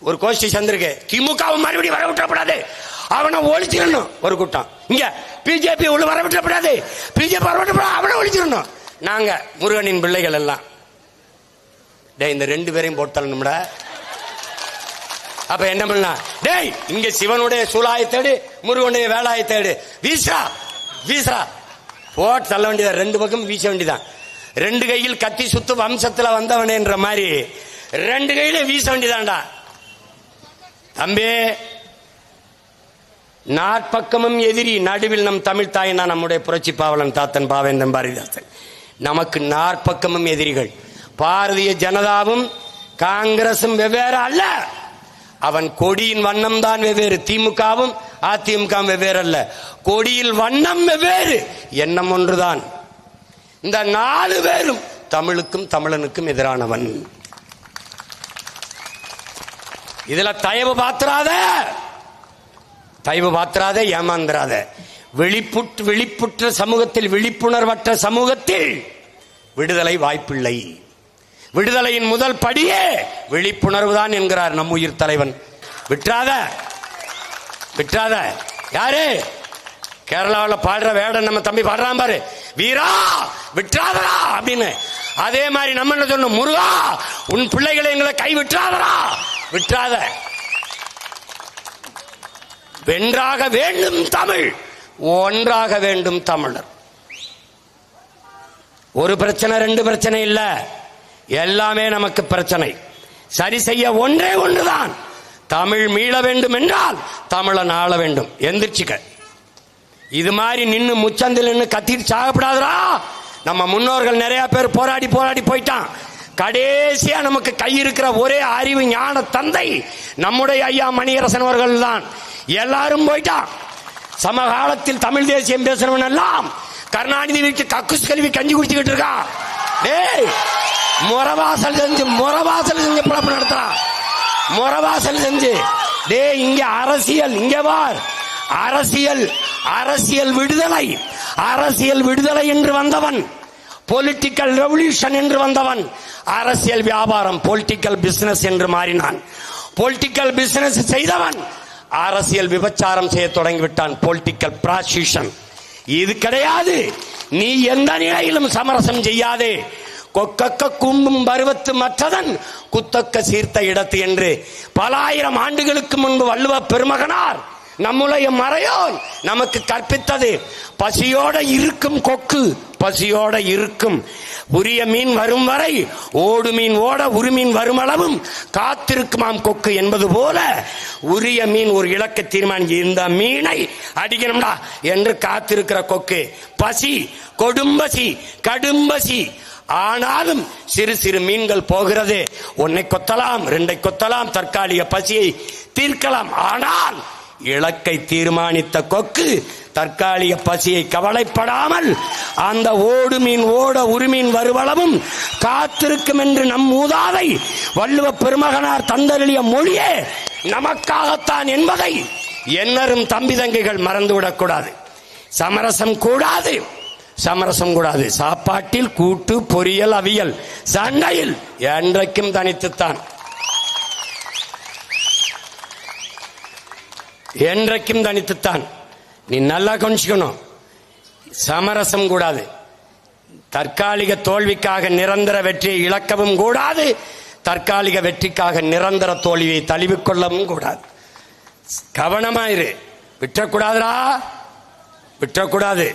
ஒரு கோஷ்டி சந்திருக்கு, திமுக மறுபடியும் வர விட்டப்படாது, அவனை ஒழிச்சிடணும். ஒரு கூட்டம் இங்க பிஜேபி உள்ள வர விட்டப்படாது, பிஜேபி வர விட்டப்படாது, அவனை ஒழிச்சிடணும். நாங்க முருகனின் பிள்ளைகள் எல்லாம் இந்த ரெண்டு பேரையும் போட்டணும்டா. அப்ப என்ன பண்ணலாம்? டேய் இங்க சிவனுடைய சூலாயத்தேடு, முருகனுடைய வேலாயத்தேடு, வீசா வீசா போட்டு தள்ள வேண்டியதான். ரெண்டு பக்கம் வீச வேண்டியதான். ரெண்டு கையில் கத்தி சுத்து வம்சத்துல வந்தவனேன்ற மாதிரி ரெண்டு கையில வீச வேண்டியதான்டா தம்பி. நாற்பக்கமும் எதிரி, நடுவில் நம் தமிழ் தாயினா நம்முடைய புரட்சி பாவலன் தாத்தன் பாவேந்தன் பாரதிதாசன். நமக்கு நாற்பக்கமும் எதிரிகள். பாரதிய ஜனதாவும் காங்கிரசும் வெவ்வேறு அல்ல, அவன் கொடியின் வண்ணம் தான் வெவ்வேறு. திமுகவும் அதிமுக வெவ்வேறு அல்ல, கொடியில் வண்ணம் வெவ்வேறு, எண்ணம் ஒன்றுதான். இந்த நாலு பேரும் தமிழுக்கும் தமிழனுக்கும் எதிரானவன். இதுல தயவு பாத்திராத, ஏமாந்திராத. விழிப்புற்ற சமூகத்தில், விழிப்புணர்வற்ற சமூகத்தில் விடுதலை வாய்ப்பில்லை. விடுதலையின் முதல் படியே விழிப்புணர்வு தான் என்கிறார் நம் உயிர் தலைவன். விட்டுறாத. யாரு கேரளாவில் பாடுற வேடன் நம்ம தம்பி பாடுறான் பாரு, வீரா விட்டுறாதரா அப்படின்னு. அதே மாதிரி நம்ம என்ன சொன்னோம்? முருகா உன் பிள்ளைகளை எங்களை கை விட்டுறாதரா, விட்டுறாத. வென்றாக வேண்டும் தமிழ், ஒன்றாக வேண்டும் தமிழர். ஒரு பிரச்சனை ரெண்டு பிரச்சனை இல்ல, எல்லாமே நமக்கு பிரச்சனை. சரி செய்ய ஒன்றே ஒன்றுதான், தமிழ் மீள வேண்டும் என்றால் தமிழன் ஆள வேண்டும். எந்திரிச்சுக்க. இது மாதிரி நின்று முச்சந்தில் நின்று கத்திட்டு சாகப்படாதரா. நம்ம முன்னோர்கள் நிறைய பேர் போராடி போயிட்டான். கடைசியா நமக்கு கை இருக்கிற ஒரே அறிவு ஞான தந்தை நம்முடைய ஐயா மணியரசன் அவர்கள் தான். எல்லாரும் போயிட்டான். சமகாலத்தில் தமிழ் தேசியம் பேசுறவன் எல்லாம் கருணாநிதி வீட்டு கக்குஸ் கல்வி கஞ்சி குடிச்சுக்கிட்டு இருக்கான். டேய் முறவாசல் செஞ்சு பிழப்பு நடத்துறான். முறவாசல் செஞ்சு டேய் இங்க அரசியல், இங்க வார் அரசியல் விடுதலை என்று வந்தவன், பொலிட்டிக்கல் ரெவல்யூஷன் என்று வந்தவன், அரசியல் வியாபாரம் பொலிட்டிக்கல் பிசினஸ் என்று மாறினான். பொலிட்டிக்கல் பிசினஸ் செய்தவன் அரசியல் விபச்சாரம் செய்ய தொடங்கிவிட்டான், பொலிட்டிக்கல் ப்ராஸ்டியூஷன். இது கிடையாது. நீ எந்த நிலையிலும் சமரசம் செய்யாதே. கொக்கக்க கும்பும் பருவத்து மற்றதன் குத்தக்க சீர்த்த இடத்து என்று பல ஆயிரம் ஆண்டுகளுக்கு முன்பு வள்ளுவ பெருமகனார் நம்முடைய மறையோன் நமக்கு கற்பித்தது. பசியோட இருக்கும் கொக்கு பசியோட இருக்கும். உரிய மீன் வரும் வரை ஓடு மீன் ஓட உருமீன் வரும் அளவும் காத்திருக்குமாம் கொக்கு என்பது போல, உரிய மீன் ஒரு இலக்கை தீர்மானிச்சு இந்த மீனை அடிக்கணும்டா என்று காத்திருக்கிற கொக்கு. பசி கொடும்பசி கடும்பசி, ஆனாலும் சிறு சிறு மீன்கள் போகிறது. ஒன்னை கொத்தலாம், ரெண்டை கொத்தலாம், தற்காலிக பசியை தீர்க்கலாம். ஆனால் இலக்கை தீர்மானித்த கொக்கு தற்காலிக பசியை கவலைப்படாமல் அந்த ஓடு மீன் ஓட உருமீன் வருவளவும் காத்திருக்கும் என்று நம் மூதாதை வள்ளுவ பெருமகனார் தந்தருளிய மொழியே நமக்காகத்தான் என்பதை என்னரும் தம்பி தங்கைகள் மறந்துவிடக்கூடாது. சமரசம் கூடாது. சாப்பாட்டில் கூட்டு பொரியல் அவியல், சண்டையில் என்றைக்கும் தனித்துத்தான். நீ நல்லா கொஞ்சிக்கணும். சமரசம் கூடாது. தற்காலிக தோல்விக்காக நிரந்தர வெற்றியை இழக்கவும் கூடாது, தற்காலிக வெற்றிக்காக நிரந்தர தோல்வியை தழுவிக்கொள்ளவும் கூடாது. கவனமாயிரு. விட்டக்கூடாதுடா, விட்டக்கூடாது.